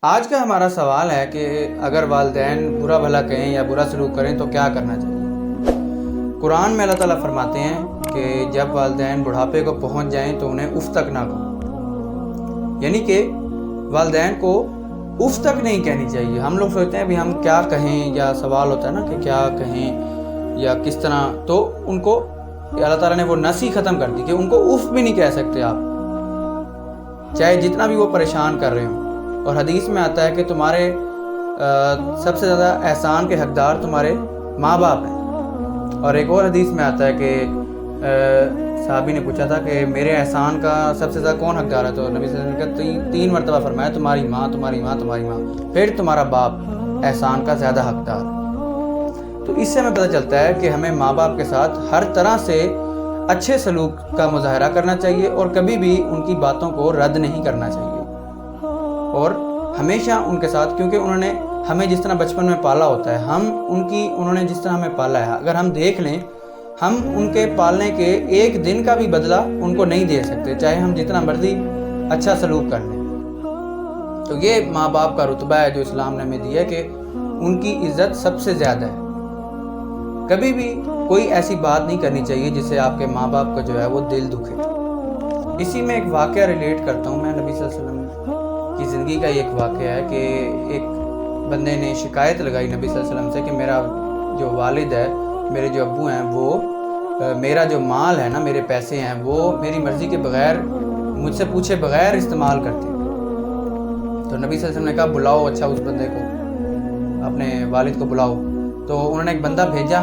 آج کا ہمارا سوال ہے کہ اگر والدین برا بھلا کہیں یا برا سلوک کریں تو کیا کرنا چاہیے۔ قرآن میں اللہ تعالیٰ فرماتے ہیں کہ جب والدین بڑھاپے کو پہنچ جائیں تو انہیں اف تک نہ کہو، یعنی کہ والدین کو اف تک نہیں کہنی چاہیے۔ ہم لوگ سوچتے ہیں بھی ہم کیا کہیں، یا سوال ہوتا ہے نا کہ کیا کہیں یا کس طرح، تو ان کو اللہ تعالیٰ نے وہ نسی ختم کر دی کہ ان کو اف بھی نہیں کہہ سکتے آپ، چاہے جتنا بھی وہ پریشان کر رہے ہوں۔ اور حدیث میں آتا ہے کہ تمہارے سب سے زیادہ احسان کے حقدار تمہارے ماں باپ ہیں۔ اور ایک اور حدیث میں آتا ہے کہ صحابی نے پوچھا تھا کہ میرے احسان کا سب سے زیادہ کون حقدار ہے، تو نبی صلی اللہ علیہ وسلم نے تین مرتبہ فرمایا تمہاری ماں، تمہاری ماں، تمہاری ماں، پھر تمہارا باپ احسان کا زیادہ حقدار۔ تو اس سے ہمیں پتہ چلتا ہے کہ ہمیں ماں باپ کے ساتھ ہر طرح سے اچھے سلوک کا مظاہرہ کرنا چاہیے اور کبھی بھی ان کی باتوں کو رد نہیں کرنا چاہیے، اور ہمیشہ ان کے ساتھ، کیونکہ انہوں نے ہمیں جس طرح بچپن میں پالا ہوتا ہے، انہوں نے جس طرح ہمیں پالا ہے، اگر ہم دیکھ لیں ہم ان کے پالنے کے ایک دن کا بھی بدلہ ان کو نہیں دے سکتے، چاہے ہم جتنا مرضی اچھا سلوک کر لیں۔ تو یہ ماں باپ کا رتبہ ہے جو اسلام نے ہمیں دیا ہے کہ ان کی عزت سب سے زیادہ ہے۔ کبھی بھی کوئی ایسی بات نہیں کرنی چاہیے جس سے آپ کے ماں باپ کا جو ہے وہ دل دکھے۔ اسی میں ایک واقعہ ریلیٹ کرتا ہوں میں، نبی صلی اللہ علیہ وسلم کی زندگی کا ایک واقعہ ہے کہ ایک بندے نے شکایت لگائی نبی صلی اللہ علیہ وسلم سے کہ میرا جو والد ہے، میرے جو ابو ہیں، وہ میرا جو مال ہے نا، میرے پیسے ہیں، وہ میری مرضی کے بغیر، مجھ سے پوچھے بغیر استعمال کرتے ہیں۔ تو نبی صلی اللہ علیہ وسلم نے کہا بلاؤ اچھا اس بندے کو، اپنے والد کو بلاؤ۔ تو انہوں نے ایک بندہ بھیجا،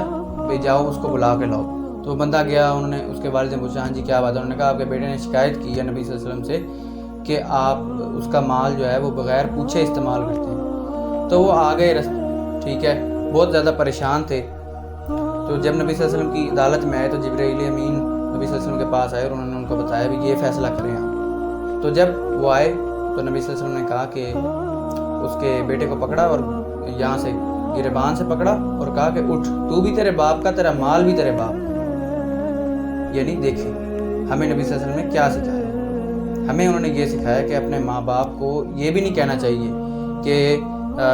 جاؤ اس کو بلا کے لاؤ۔ تو وہ بندہ گیا، انہوں نے اس کے والد سے پوچھا ہاں جی کیا بات ہے؟ انہوں نے کہا آپ کے بیٹے نے شکایت کی ہے نبی صلی اللہ علیہ وسلم سے کہ آپ اس کا مال جو ہے وہ بغیر پوچھے استعمال کرتے ہیں۔ تو وہ آ گئے، ٹھیک ہے، بہت زیادہ پریشان تھے۔ تو جب نبی صلی اللہ علیہ وسلم کی عدالت میں آئے تو جبرائیل امین نبی صلی اللہ علیہ وسلم کے پاس آئے اور انہوں نے ان کو بتایا بھی یہ فیصلہ کریں آپ۔ تو جب وہ آئے تو نبی صلی اللہ علیہ وسلم نے کہا کہ اس کے بیٹے کو پکڑا اور یہاں سے گریبان سے پکڑا اور کہا کہ اٹھ، تو بھی تیرے باپ کا، تیرا مال بھی تیرے باپ کا۔ یعنی دیکھیں ہمیں نبی صلی اللہ علیہ وسلم نے کیا سکھایا، ہمیں انہوں نے یہ سکھایا کہ اپنے ماں باپ کو یہ بھی نہیں کہنا چاہیے کہ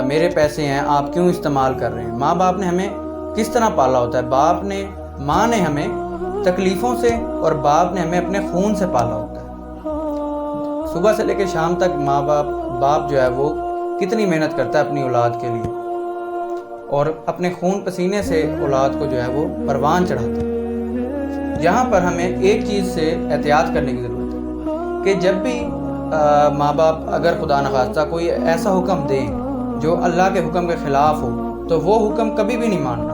میرے پیسے ہیں آپ کیوں استعمال کر رہے ہیں۔ ماں باپ نے ہمیں کس طرح پالا ہوتا ہے، باپ نے، ماں نے ہمیں تکلیفوں سے اور باپ نے ہمیں اپنے خون سے پالا ہوتا ہے۔ صبح سے لے کے شام تک باپ جو ہے وہ کتنی محنت کرتا ہے اپنی اولاد کے لیے، اور اپنے خون پسینے سے اولاد کو جو ہے وہ پروان چڑھاتا ہے۔ یہاں پر ہمیں ایک چیز سے احتیاط کرنے کی ضرورت ہے کہ جب بھی ماں باپ اگر خدا نخواستہ کوئی ایسا حکم دیں جو اللہ کے حکم کے خلاف ہو تو وہ حکم کبھی بھی نہیں ماننا،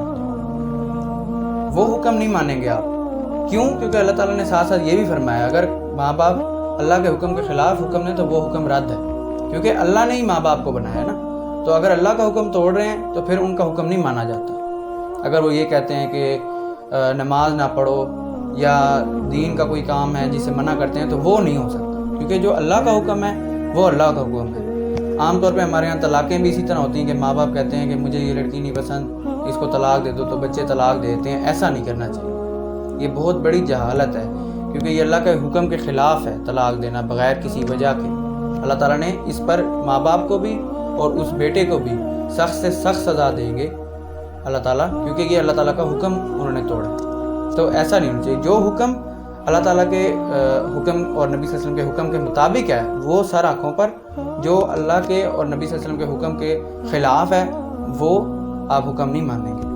وہ حکم نہیں مانیں گے آپ۔ کیوں؟ کیونکہ اللہ تعالیٰ نے ساتھ ساتھ یہ بھی فرمایا اگر ماں باپ اللہ کے حکم کے خلاف حکم دیں تو وہ حکم رد ہے، کیونکہ اللہ نے ہی ماں باپ کو بنایا ہے نا۔ تو اگر اللہ کا حکم توڑ رہے ہیں تو پھر ان کا حکم نہیں مانا جاتا۔ اگر وہ یہ کہتے ہیں کہ نماز نہ پڑھو یا دین کا کوئی کام ہے جسے منع کرتے ہیں تو وہ نہیں ہو سکتا، کیونکہ جو اللہ کا حکم ہے وہ اللہ کا حکم ہے۔ عام طور پہ ہمارے یہاں طلاقیں بھی اسی طرح ہوتی ہیں کہ ماں باپ کہتے ہیں کہ مجھے یہ لڑکی نہیں پسند، اس کو طلاق دے دو، تو بچے طلاق دے دیتے ہیں۔ ایسا نہیں کرنا چاہیے، یہ بہت بڑی جہالت ہے، کیونکہ یہ اللہ کے حکم کے خلاف ہے طلاق دینا بغیر کسی وجہ کے۔ اللہ تعالیٰ نے اس پر ماں باپ کو بھی اور اس بیٹے کو بھی سخت سے سخت سزا دیں گے اللہ تعالیٰ، کیونکہ یہ اللہ تعالیٰ کا حکم انہوں نے توڑا۔ تو ایسا نہیں ہونا چاہیے، جو حکم اللہ تعالیٰ کے حکم اور نبی صلی اللہ علیہ وسلم کے حکم کے مطابق ہے وہ سر آنکھوں پر، جو اللہ کے اور نبی صلی اللہ علیہ وسلم کے حکم کے خلاف ہے وہ آپ حکم نہیں مانیں گے۔